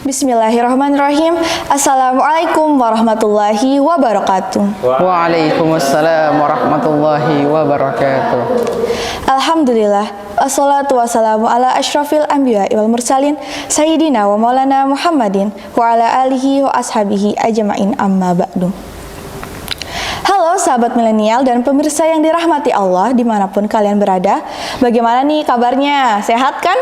Bismillahirrahmanirrahim. Assalamualaikum warahmatullahi wabarakatuh. Waalaikumsalam warahmatullahi wabarakatuh. Alhamdulillah, assalatu wassalamu ala asyrafil anbiya wal mursalin Sayyidina wa maulana Muhammadin wa ala alihi wa ashabihi ajma'in, amma ba'du. Halo sahabat milenial dan pemirsa yang dirahmati Allah dimanapun kalian berada. Bagaimana nih kabarnya? Sehat kan?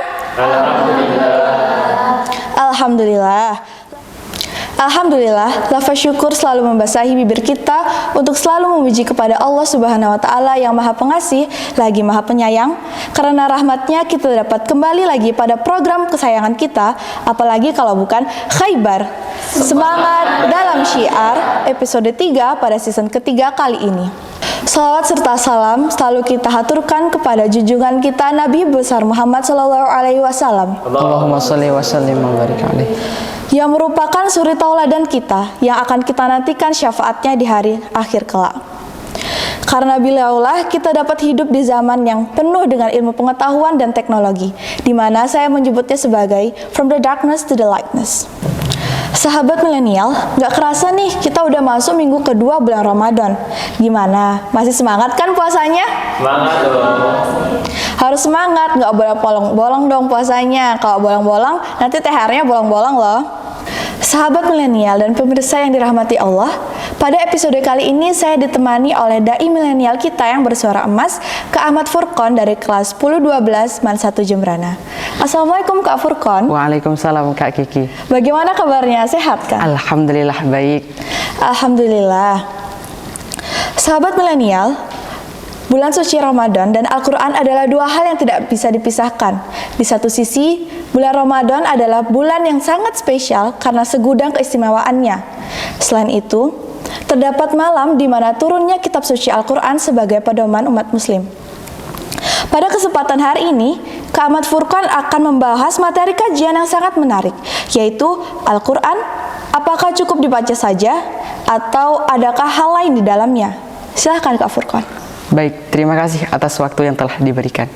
Alhamdulillah, lafaz syukur selalu membasahi bibir kita untuk selalu memuji kepada Allah Subhanahu wa Ta'ala yang Maha Pengasih lagi Maha Penyayang. Karena rahmatnya kita dapat kembali lagi pada program kesayangan kita, apalagi kalau bukan Khaybar. Semangat dalam syiar episode 3 pada season ketiga kali ini. Salawat serta salam selalu kita haturkan kepada junjungan kita Nabi besar Muhammad Sallallahu Alaihi Wasallam. Allahumma sholli wa sallim wa barik alaihi. Yang merupakan suri tauladan kita yang akan kita nantikan syafaatnya di hari akhir kelak. Karena beliaulah kita dapat hidup di zaman yang penuh dengan ilmu pengetahuan dan teknologi, di mana saya menyebutnya sebagai from the darkness to the lightness. Sahabat milenial, gak kerasa nih kita udah masuk minggu kedua bulan Ramadan. Gimana? Masih semangat kan puasanya? Semangat dong. Harus semangat, gak boleh bolong-bolong dong puasanya. Kalau bolong-bolong, nanti THR-nya bolong-bolong loh. Sahabat milenial dan pemirsa yang dirahmati Allah, pada episode kali ini saya ditemani oleh dai milenial kita yang bersuara emas, Kak Ahmad Furqon dari kelas 10-12 MAN 1 Jembrana. Assalamualaikum Kak Furqon. Waalaikumsalam Kak Kiki. Bagaimana kabarnya? Sehat kan? Alhamdulillah baik. Alhamdulillah. Sahabat milenial, bulan suci Ramadan dan Al-Quran adalah dua hal yang tidak bisa dipisahkan. Di satu sisi, bulan Ramadan adalah bulan yang sangat spesial karena segudang keistimewaannya. Selain itu, terdapat malam di mana turunnya kitab suci Al-Quran sebagai pedoman umat muslim. Pada kesempatan hari ini, Kak Ahmad Furqon akan membahas materi kajian yang sangat menarik, yaitu Al-Quran, apakah cukup dibaca saja atau adakah hal lain di dalamnya? Silahkan Kak Furqon. Baik, terima kasih atas waktu yang telah diberikan.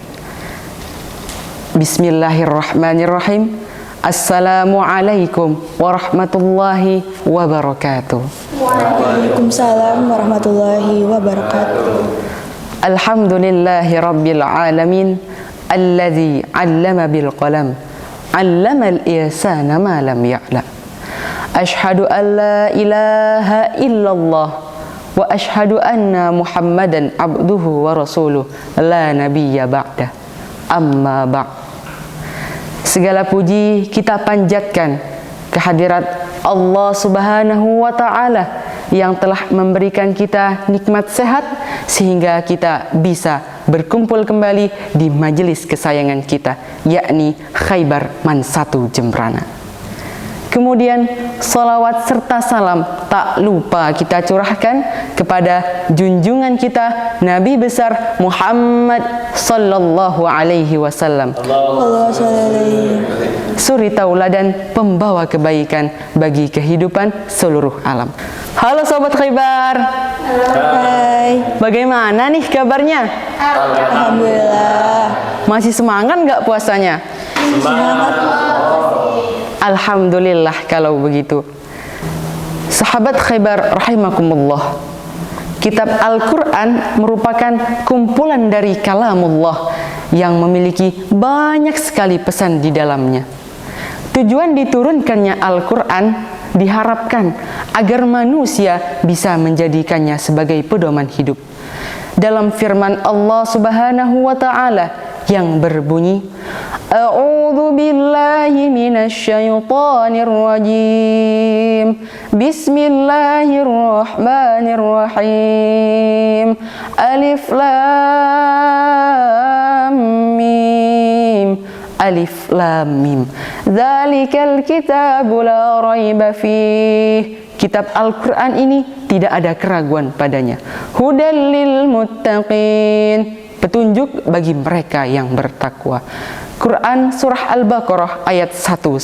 Bismillahirrahmanirrahim. Assalamualaikum warahmatullahi wabarakatuh. Waalaikumsalam warahmatullahi wabarakatuh. Alhamdulillahi rabbil alamin, alladzi 'allama bil qalam, 'allamal insana ma lam ya'lam. Asyhadu an la ilaha illallah wa asyhadu anna Muhammadan abduhu wa rasuluh la nabiyya ba'da. Amma ba'd. Segala puji kita panjatkan kehadirat Allah Subhanahu wa Ta'ala yang telah memberikan kita nikmat sehat sehingga kita bisa berkumpul kembali di majelis kesayangan kita, yakni Khaybar MAN 1 Jembrana. Kemudian salawat serta salam tak lupa kita curahkan kepada junjungan kita Nabi besar Muhammad Sallallahu Alaihi Wasallam, suri tauladan pembawa kebaikan bagi kehidupan seluruh alam. Halo Sobat Khaybar. Hai. Bagaimana nih kabarnya? Alhamdulillah. Masih semangat nggak puasanya? Semangat. Alhamdulillah kalau begitu. Sahabat Khaybar rahimakumullah, kitab Al-Quran merupakan kumpulan dari kalamullah yang memiliki banyak sekali pesan di dalamnya. Tujuan diturunkannya Al-Quran diharapkan agar manusia bisa menjadikannya sebagai pedoman hidup. Dalam firman Allah Subhanahu wa Ta'ala yang berbunyi, A'udzu billahi minasy syaithanir rajim. Bismillahirrahmanirrahim. Alif lam mim. Alif lam mim. Dzalikal kitabu la raiba fih. Kitab Al-Quran ini tidak ada keraguan padanya. Hudal lil muttaqin. Petunjuk bagi mereka yang bertakwa. Quran Surah Al-Baqarah ayat 1-2.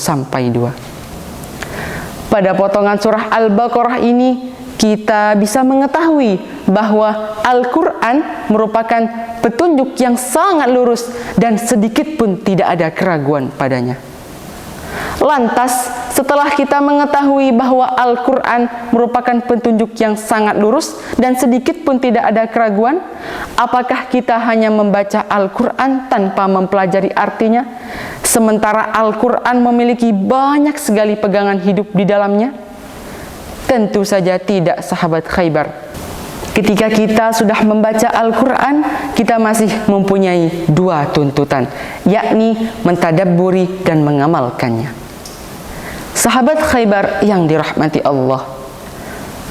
Pada potongan Surah Al-Baqarah ini kita bisa mengetahui bahwa Al-Quran merupakan petunjuk yang sangat lurus dan sedikit pun tidak ada keraguan padanya. Lantas, setelah kita mengetahui bahwa Al-Quran merupakan petunjuk yang sangat lurus dan sedikit pun tidak ada keraguan, apakah kita hanya membaca Al-Quran tanpa mempelajari artinya, sementara Al-Quran memiliki banyak sekali pegangan hidup di dalamnya? Tentu saja tidak, sahabat Khaybar. Ketika kita sudah membaca Al-Quran, kita masih mempunyai dua tuntutan, yakni mentadabburi dan mengamalkannya. Sahabat Khaybar yang dirahmati Allah,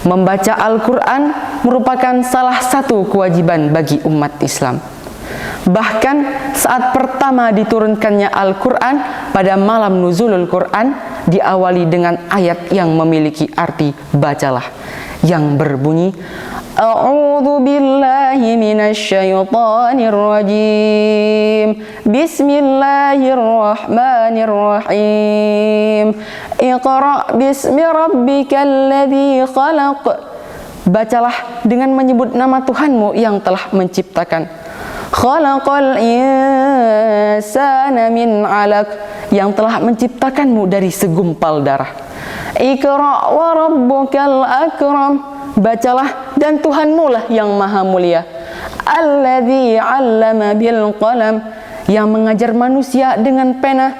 membaca Al-Quran merupakan salah satu kewajiban bagi umat Islam. Bahkan saat pertama diturunkannya Al-Quran pada malam nuzulul Quran, diawali dengan ayat yang memiliki arti bacalah, yang berbunyi, A'udzu billahi minasyaitonir rajim. Bismillahirrahmanirrahim. Iqra' bismi rabbikal ladzi khalaq. Bacalah dengan menyebut nama Tuhanmu yang telah menciptakan. Khalaqal insana min 'alaq, yang telah menciptakanmu dari segumpal darah. Iqra' wa rabbukal akram. Bacalah dan Tuhanmu lah yang maha mulia. Alladzi 'allama bil qalam, yang mengajar manusia dengan pena.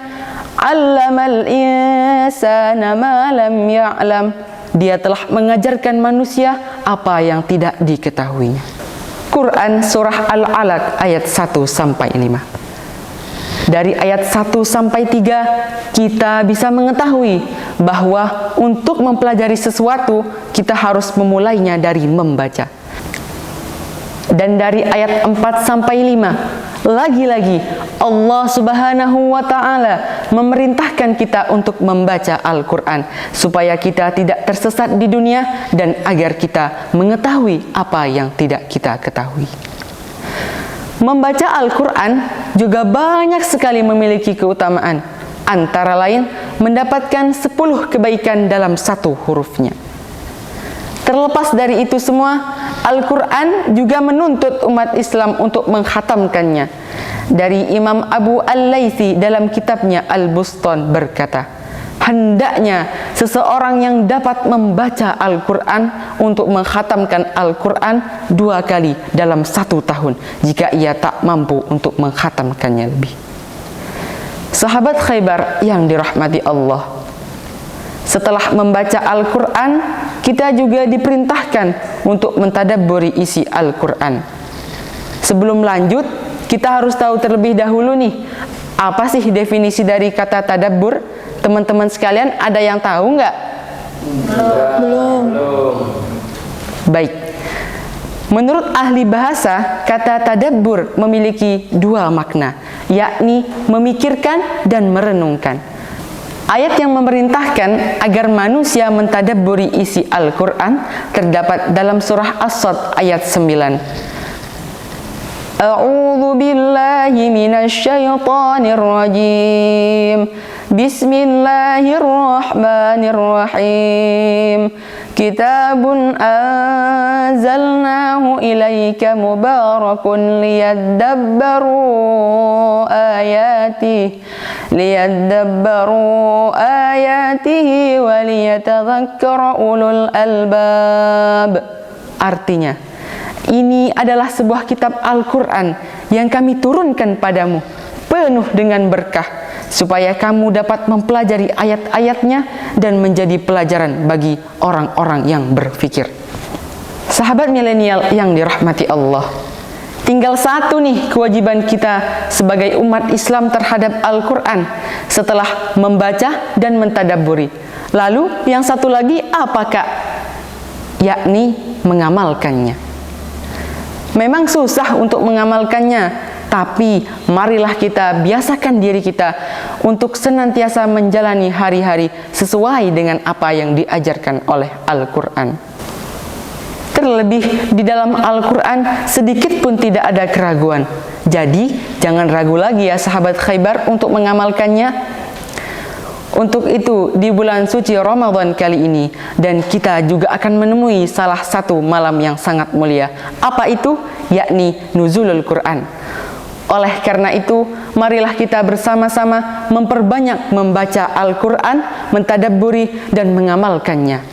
'Allamal insana ma lam ya'lam, dia telah mengajarkan manusia apa yang tidak diketahuinya. Quran surah Al-Alaq ayat 1 sampai 5. Dari ayat 1 sampai 3 kita bisa mengetahui bahwa untuk mempelajari sesuatu kita harus memulainya dari membaca. Dan dari ayat 4 sampai 5 lagi-lagi Allah Subhanahu wa ta'ala memerintahkan kita untuk membaca Al-Quran supaya kita tidak tersesat di dunia dan agar kita mengetahui apa yang tidak kita ketahui. Membaca Al-Quran juga banyak sekali memiliki keutamaan, antara lain mendapatkan 10 kebaikan dalam satu hurufnya. Terlepas dari itu semua, Al-Quran juga menuntut umat Islam untuk menghatamkannya. Dari Imam Abu Al-Laythi dalam kitabnya Al-Bustan berkata, hendaknya seseorang yang dapat membaca Al-Quran untuk menghatamkan Al-Quran 2 kali dalam 1 tahun jika ia tak mampu untuk menghatamkannya lebih. Sahabat Khaybar yang dirahmati Allah, setelah membaca Al-Quran, kita juga diperintahkan untuk mentadabburi isi Al-Quran. Sebelum lanjut, kita harus tahu terlebih dahulu nih, apa sih definisi dari kata tadabbur? Teman-teman sekalian, ada yang tahu nggak? Belum. Baik. Menurut ahli bahasa, kata tadabbur memiliki 2 makna, yakni memikirkan dan merenungkan. Ayat yang memerintahkan agar manusia mentadabburi isi Al-Quran terdapat dalam surah As-Sad ayat 9. A'udzu billahi minasyaitonir rajim. Bismillahirrahmanirrahim. Kitabun anzalnahu ilaika mubarakun liyadabbaru ayatihi wa liyatadhakkara ulul albab. Artinya, ini adalah sebuah kitab Al-Quran yang kami turunkan padamu, penuh dengan berkah, supaya kamu dapat mempelajari ayat-ayatnya dan menjadi pelajaran bagi orang-orang yang berfikir. Sahabat milenial yang dirahmati Allah, tinggal satu nih kewajiban kita sebagai umat Islam terhadap Al-Quran setelah membaca dan mentadabburi. Lalu yang satu lagi apa, Kak? Yakni mengamalkannya. Memang susah untuk mengamalkannya, tapi marilah kita biasakan diri kita untuk senantiasa menjalani hari-hari sesuai dengan apa yang diajarkan oleh Al-Quran. Terlebih di dalam Al-Quran sedikit pun tidak ada keraguan. Jadi jangan ragu lagi ya sahabat Khaybar untuk mengamalkannya. Untuk itu di bulan suci Ramadan kali ini, dan kita juga akan menemui salah satu malam yang sangat mulia. Apa itu? Yakni nuzulul Quran. Oleh karena itu, marilah kita bersama-sama memperbanyak membaca Al-Quran, mentadabburi dan mengamalkannya.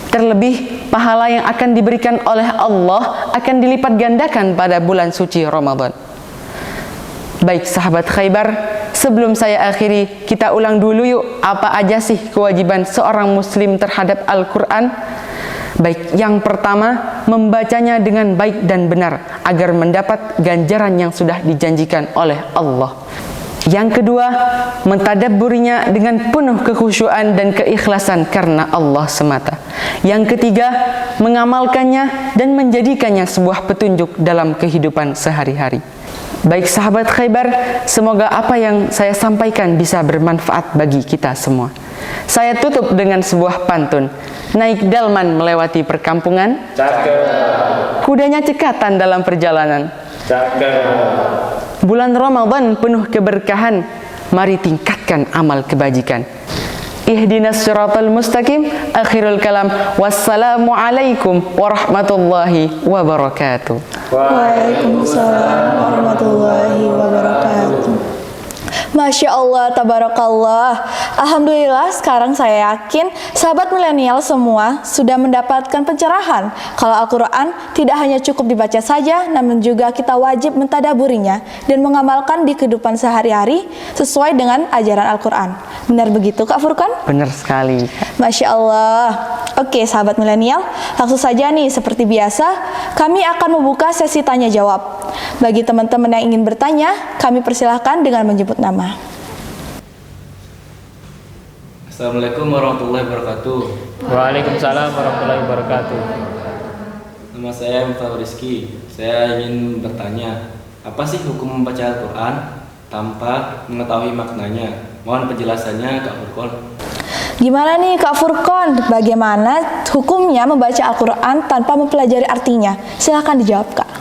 Terlebih, pahala yang akan diberikan oleh Allah akan dilipat gandakan pada bulan suci Ramadan. Baik sahabat Khaybar, sebelum saya akhiri, kita ulang dulu yuk apa aja sih kewajiban seorang muslim terhadap Al-Quran. Baik, yang pertama, membacanya dengan baik dan benar agar mendapat ganjaran yang sudah dijanjikan oleh Allah. Yang kedua, mentadabburinya dengan penuh kekhusyuan dan keikhlasan karena Allah semata. Yang ketiga, mengamalkannya dan menjadikannya sebuah petunjuk dalam kehidupan sehari-hari. Baik sahabat Khaybar, semoga apa yang saya sampaikan bisa bermanfaat bagi kita semua. Saya tutup dengan sebuah pantun. Naik delman melewati perkampungan, Cakep. kudanya cekatan dalam perjalanan. Cakep. Bulan Ramadan penuh keberkahan, mari tingkatkan amal kebajikan. Ihdinas siratal mustaqim. Akhirul kalam. Wassalamualaikum warahmatullahi wabarakatuh. Waalaikumsalam warahmatullahi wabarakatuh. Masya Allah, tabarakallah. Alhamdulillah, sekarang saya yakin sahabat milenial semua sudah mendapatkan pencerahan kalau Al-Quran tidak hanya cukup dibaca saja, namun juga kita wajib mentadaburinya dan mengamalkan di kehidupan sehari-hari sesuai dengan ajaran Al-Quran. Benar begitu Kak Furqan? Benar sekali. Masya Allah. Oke sahabat milenial, langsung saja nih seperti biasa kami akan membuka sesi tanya jawab. Bagi teman-teman yang ingin bertanya, kami persilahkan dengan menyebut nama. Assalamualaikum warahmatullahi wabarakatuh. Waalaikumsalam warahmatullahi wabarakatuh. Nama saya Miftahul Rizki. Saya ingin bertanya, apa sih hukum membaca Al-Quran tanpa mengetahui maknanya? Mohon penjelasannya Kak Furqan. Gimana nih Kak Furqan, bagaimana hukumnya membaca Al-Quran tanpa mempelajari artinya? Silahkan dijawab Kak.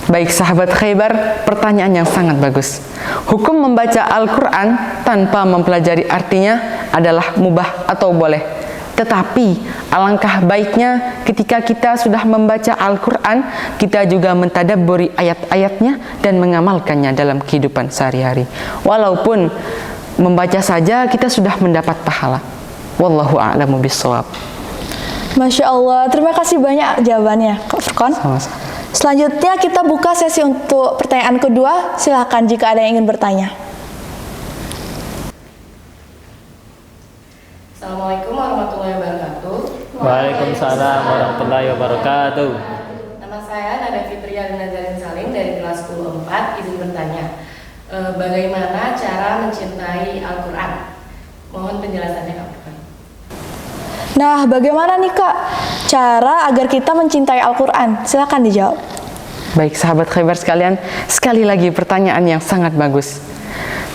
Baik sahabat Khaybar, pertanyaan yang sangat bagus. Hukum membaca Al-Quran tanpa mempelajari artinya adalah mubah atau boleh. Tetapi alangkah baiknya ketika kita sudah membaca Al-Quran, kita juga mentadabburi ayat-ayatnya dan mengamalkannya dalam kehidupan sehari-hari. Walaupun membaca saja kita sudah mendapat pahala. Wallahu a'lamu bishawab. Masya Allah, terima kasih banyak jawabannya Kak Furqan. Sama-sama. Selanjutnya kita buka sesi untuk pertanyaan kedua. Silahkan jika ada yang ingin bertanya. Assalamualaikum warahmatullahi wabarakatuh. Waalaikumsalam warahmatullahi wabarakatuh. Nama saya Nada Fitria Nazarin Salim dari kelas 10-4. Izin bertanya, bagaimana cara mencintai Al-Quran? Mohon penjelasannya Kak Furqan. Nah, bagaimana nih Kak cara agar kita mencintai Al-Quran? Silahkan dijawab. Baik sahabat Khaybar sekalian, sekali lagi pertanyaan yang sangat bagus.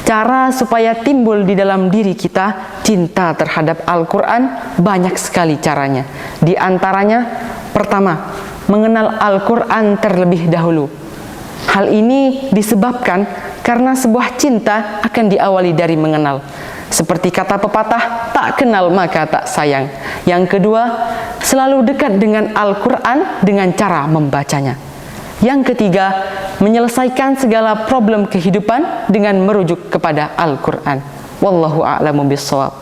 Cara supaya timbul di dalam diri kita cinta terhadap Al-Quran banyak sekali caranya. Di antaranya, pertama, mengenal Al-Quran terlebih dahulu. Hal ini disebabkan karena sebuah cinta akan diawali dari mengenal. Seperti kata pepatah, tak kenal maka tak sayang. Yang kedua, selalu dekat dengan Al-Quran dengan cara membacanya. Yang ketiga, menyelesaikan segala problem kehidupan dengan merujuk kepada Al-Quran. Wallahu a'lamu bishawab.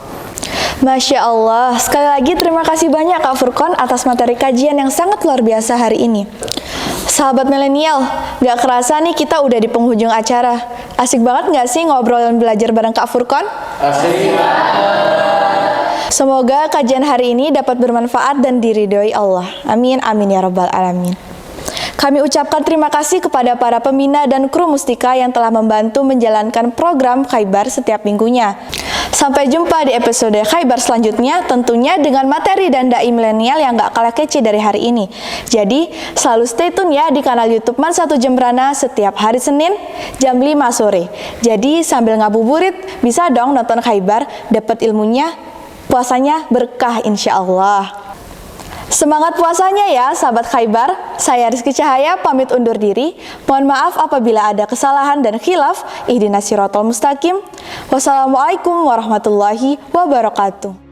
Masya Allah, sekali lagi terima kasih banyak Kak Furqan atas materi kajian yang sangat luar biasa hari ini. Sahabat milenial, gak kerasa nih kita udah di penghujung acara. Asik banget gak sih ngobrol dan belajar bareng Kak Furqan? Asik. Semoga kajian hari ini dapat bermanfaat dan diridhoi Allah. Amin, amin ya rabbal alamin. Kami ucapkan terima kasih kepada para pembina dan kru Mustika yang telah membantu menjalankan program Khaybar setiap minggunya. Sampai jumpa di episode Khaybar selanjutnya, tentunya dengan materi dan dai milenial yang gak kalah kece dari hari ini. Jadi, selalu stay tune ya di kanal YouTube Man 1 Jembrana setiap hari Senin jam 5 sore. Jadi, sambil ngabuburit, bisa dong nonton Khaybar, dapat ilmunya, puasanya berkah insya Allah. Semangat puasanya ya sahabat Khaybar. Saya Rizky Cahaya pamit undur diri. Mohon maaf apabila ada kesalahan dan khilaf. Ihdinas siratal mustaqim. Wassalamualaikum warahmatullahi wabarakatuh.